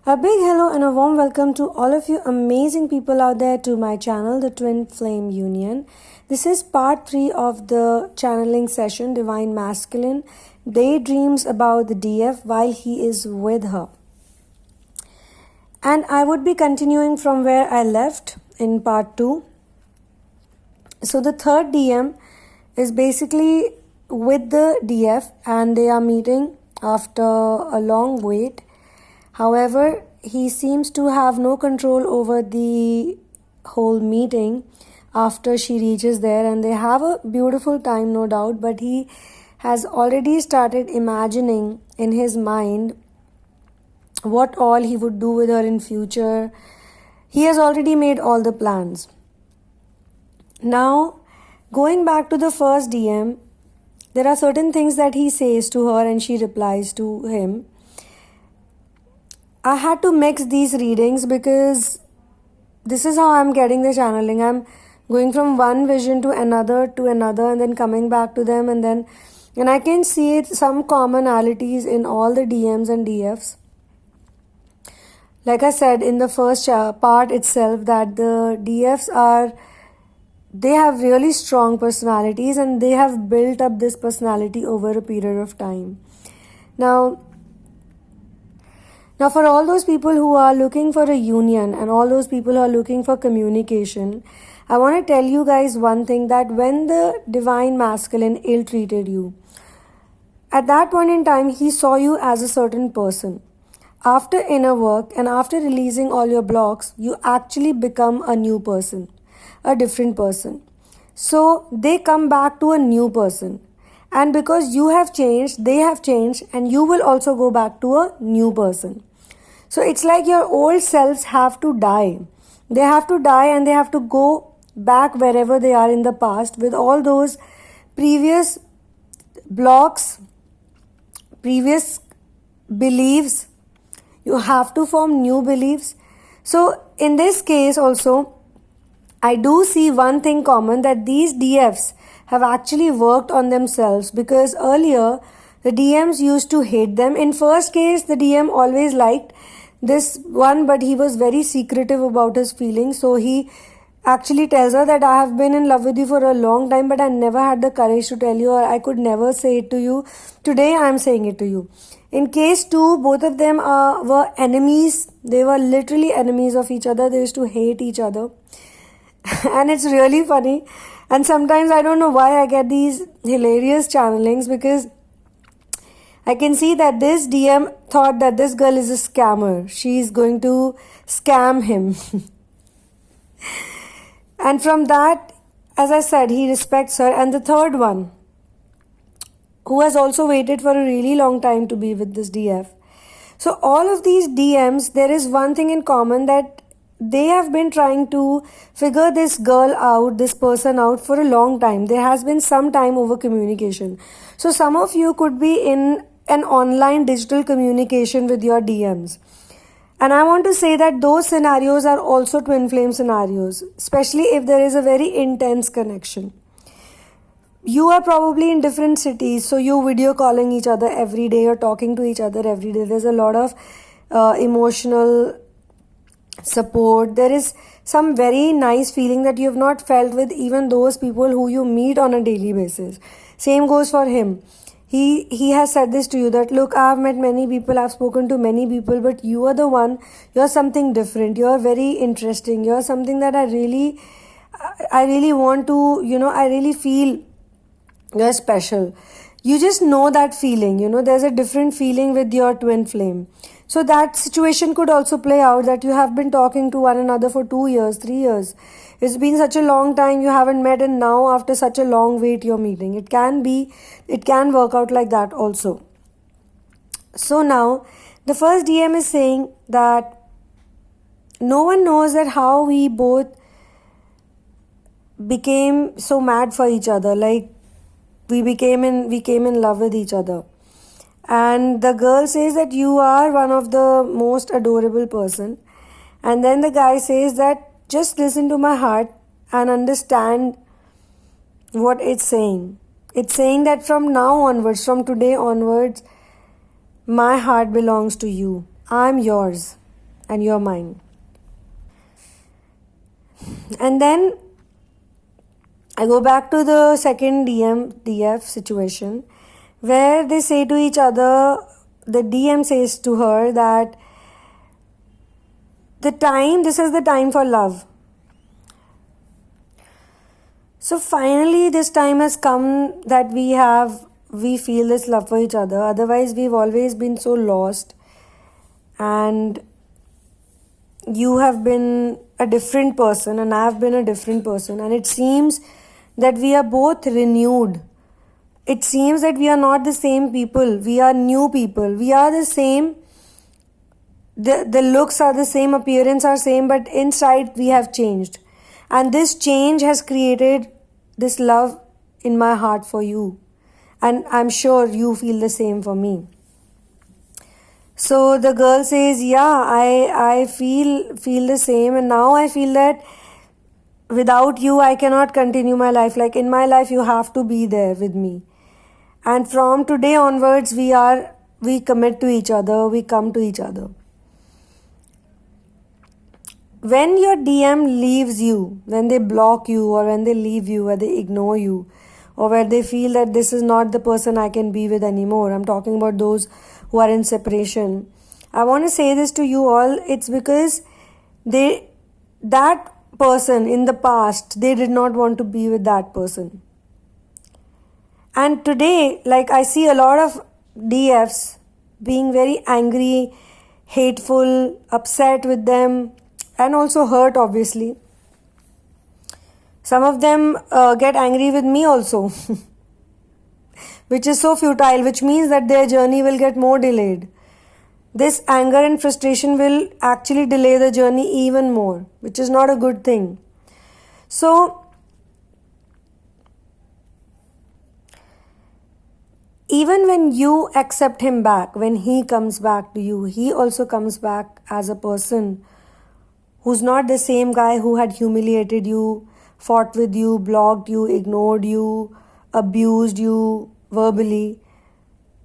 A big hello and a warm welcome to all of you amazing people out there to my channel, the Twinflame Union. This is part 3 of the channeling session, Divine Masculine, daydreams about the DF while he is with her. And I would be continuing from where I left in part 2. So the third DM is basically with the DF and they are meeting after a long wait. However, he seems to have no control over the whole meeting after she reaches there, and they have a beautiful time, no doubt, but he has already started imagining in his mind what all he would do with her in future. He has already made all the plans. Now, going back to the first DM, there are certain things that he says to her and she replies to him. I had to mix these readings because this is how I'm getting the channeling. I'm going from one vision to another and then coming back to them and I can see some commonalities in all the DMs and DFs. Like I said in the first part itself, that the DFs they have really strong personalities and they have built up this personality over a period of time. Now for all those people who are looking for a union and all those people who are looking for communication, I want to tell you guys one thing, that when the Divine Masculine ill-treated you, at that point in time, he saw you as a certain person. After inner work and after releasing all your blocks, you actually become a new person, a different person. So they come back to a new person. And because you have changed, they have changed, and you will also go back to a new person. So it's like your old selves have to die. They have to die and they have to go back wherever they are in the past with all those previous blocks, previous beliefs. You have to form new beliefs. So in this case also, I do see one thing common, that these DFs have actually worked on themselves, because earlier the DMs used to hate them. In first case, the DM always liked this one, but he was very secretive about his feelings. So he actually tells her that I have been in love with you for a long time, but I never had the courage to tell you, or I could never say it to you. Today I am saying it to you. In case 2, both of them were enemies. They were literally enemies of each other. They used to hate each other. And it's really funny. And sometimes I don't know why I get these hilarious channelings, because I can see that this DM thought that this girl is a scammer. She's going to scam him. And from that, as I said, he respects her. And the third one, who has also waited for a really long time to be with this DF. So all of these DMs, there is one thing in common, that they have been trying to figure this girl out, this person out for a long time. There has been some time over communication. So some of you could be in an online digital communication with your DMs. And I want to say that those scenarios are also twin flame scenarios, especially if there is a very intense connection. You are probably in different cities, so you're video calling each other every day or talking to each other every day. There's a lot of emotional support. There is some very nice feeling that you have not felt with even those people who you meet on a daily basis. Same goes for him. He has said this to you, that look, I have met many people, I've spoken to many people, but you are the one, you're something different, you're very interesting, you're something that I really want to, I really feel you're special. You just know that feeling, there's a different feeling with your twin flame. So that situation could also play out, that you have been talking to one another for 2 years, 3 years. It's been such a long time you haven't met, and now after such a long wait you're meeting. It can work out like that also. So now the first DM is saying that no one knows that how we both became so mad for each other. Like we came in love with each other. And the girl says that you are one of the most adorable person. And then the guy says that just listen to my heart and understand what it's saying. It's saying that from now onwards, from today onwards, my heart belongs to you. I'm yours. and you're mine. And then I go back to the second DF situation where they say to each other, the DM says to her that this is the time for love. So finally this time has come that we feel this love for each other. Otherwise we've always been so lost, and you have been a different person and I've been a different person, and it seems that we are both renewed. It seems that we are not the same people. We are new people. We are the same. The looks are the same, appearance are same, but inside we have changed. And this change has created this love in my heart for you. And I'm sure you feel the same for me. So the girl says, yeah, I feel the same, and now I feel that without you I cannot continue my life. Like in my life you have to be there with me. And from today onwards we commit to each other, we come to each other. When your DM leaves you, when they block you, or when they leave you, or they ignore you, or where they feel that this is not the person I can be with anymore, I'm talking about those who are in separation. I want to say this to you all. It's because that person in the past, they did not want to be with that person. And today, like I see a lot of DFs being very angry, hateful, upset with them, and also hurt, obviously. Some of them get angry with me also, which is so futile, which means that their journey will get more delayed. This anger and frustration will actually delay the journey even more, which is not a good thing. So, even when you accept him back, when he comes back to you, he also comes back as a person who's not the same guy who had humiliated you, fought with you, blocked you, ignored you, abused you verbally,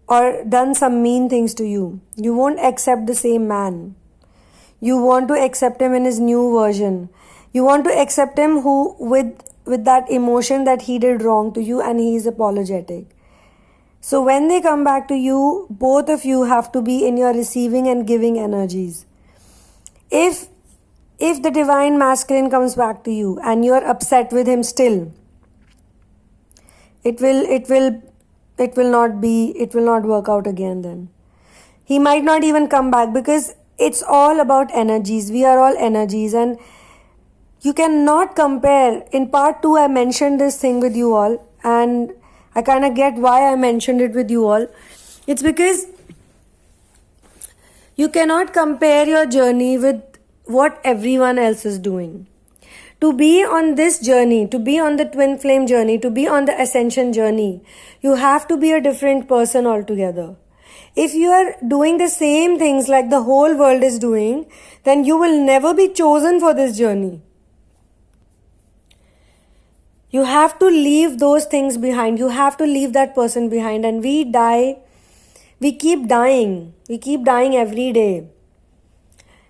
or done some mean things to you. You won't accept the same man. You want to accept him in his new version. You want to accept him with that emotion that he did wrong to you and he is apologetic. So when they come back to you, both of you have to be in your receiving and giving energies. If the divine masculine comes back to you and you're upset with him still, it will not work out again then. He might not even come back, because it's all about energies. We are all energies, and you cannot compare. In part 2, I mentioned this thing with you all, and I kind of get why I mentioned it with you all. It's because you cannot compare your journey with what everyone else is doing. To be on this journey, to be on the twin flame journey, to be on the ascension journey, you have to be a different person altogether. If you are doing the same things like the whole world is doing, then you will never be chosen for this journey. You have to leave those things behind. You have to leave that person behind. And we keep dying. We keep dying every day.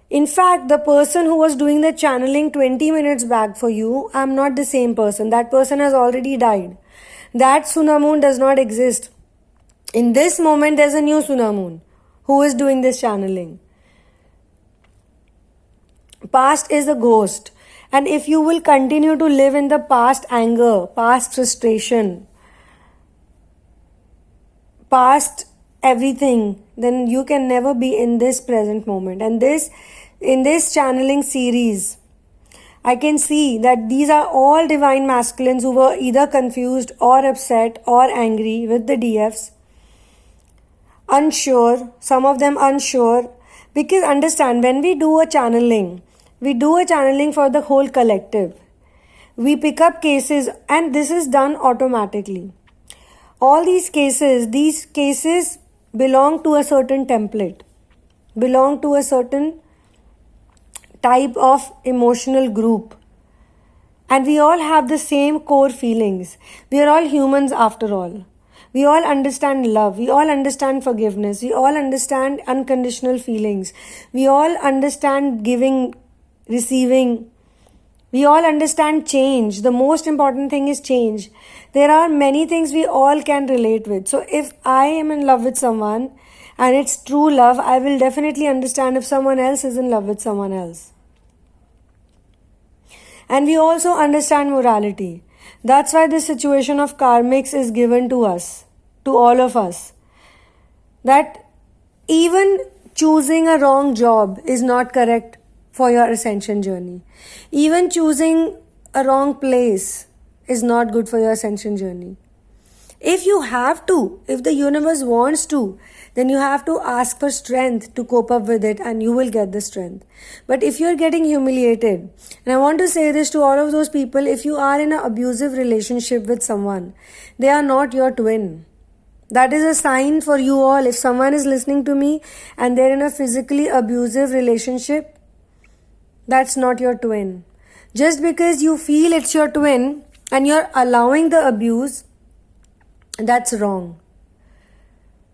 In fact, the person who was doing the channeling 20 minutes back for you, I'm not the same person. That person has already died. That Sunamoon does not exist. In this moment, there's a new Sunamoon who is doing this channeling. Past is a ghost. And if you will continue to live in the past anger, past frustration, past everything, then you can never be in this present moment. And in this channeling series, I can see that these are all divine masculines who were either confused or upset or angry with the DFs. Unsure, some of them unsure. Because understand, when we do a channeling for the whole collective. We pick up cases, and this is done automatically. All these cases belong to a certain template, belong to a certain type of emotional group. And we all have the same core feelings. We are all humans after all. We all understand love. We all understand forgiveness. We all understand unconditional feelings. We all understand giving, receiving. We all understand change. The most important thing is change. There are many things we all can relate with. So if I am in love with someone and it's true love, I will definitely understand if someone else is in love with someone else. And we also understand morality. That's why this situation of karmics is given to us, to all of us. That even choosing a wrong job is not correct for your ascension journey. Even choosing a wrong place is not good for your ascension journey. If you have to, if the universe wants to, then you have to ask for strength to cope up with it and you will get the strength. But if you're getting humiliated, and I want to say this to all of those people, if you are in an abusive relationship with someone, they are not your twin. That is a sign for you all. If someone is listening to me and they're in a physically abusive relationship, that's not your twin. Just because you feel it's your twin and you're allowing the abuse, that's wrong.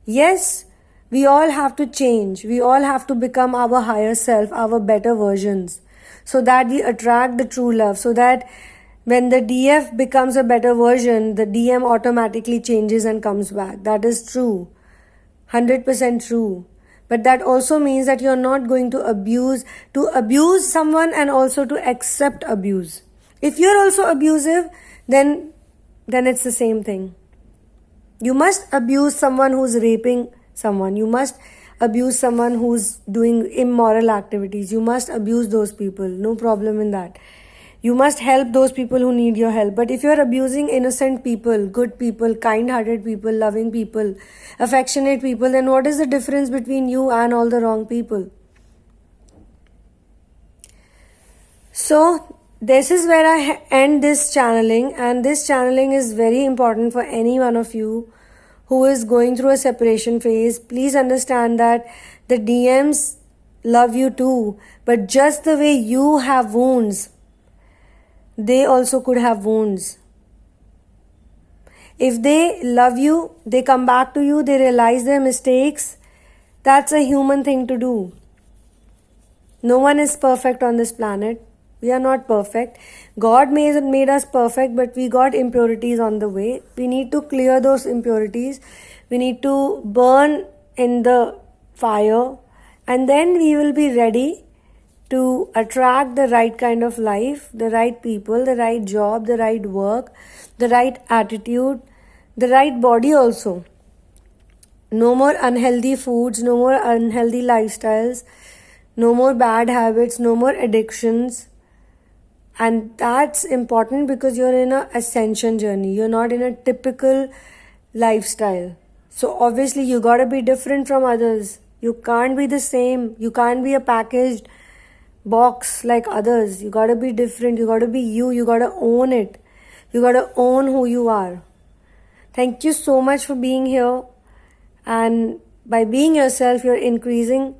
Yes, we all have to change. We all have to become our higher self, our better versions, so that we attract the true love, so that when the DF becomes a better version, the DM automatically changes and comes back. That is true. 100% true. But that also means that you're not going to abuse someone and also to accept abuse. If you're also abusive, then it's the same thing. You must abuse someone who's raping someone. You must abuse someone who's doing immoral activities. You must abuse those people. No problem in that. You must help those people who need your help. But if you're abusing innocent people, good people, kind-hearted people, loving people, affectionate people, then what is the difference between you and all the wrong people? So, this is where I end this channeling, and this channeling is very important for any one of you who is going through a separation phase. Please understand that the DMs love you too, but just the way you have wounds, they also could have wounds. If they love you, they come back to you, they realize their mistakes. That's a human thing to do. No one is perfect on this planet. We are not perfect. God made us perfect, but we got impurities on the way. We need to clear those impurities. We need to burn in the fire, and then we will be ready to attract the right kind of life, the right people, the right job, the right work, the right attitude, the right body also. No more unhealthy foods, no more unhealthy lifestyles, no more bad habits, no more addictions. And that's important because you're in an ascension journey. You're not in a typical lifestyle. So obviously you gotta be different from others. You can't be the same. You can't be a packaged box like others. You gotta be different. You gotta be you. You gotta own it. You gotta own who you are. Thank you so much for being here. And by being yourself, you're increasing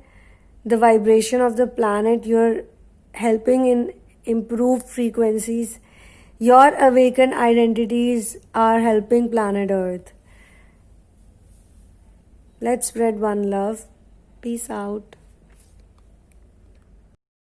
the vibration of the planet. You're helping in improved frequencies. Your awakened identities are helping planet Earth. Let's spread one love. Peace out.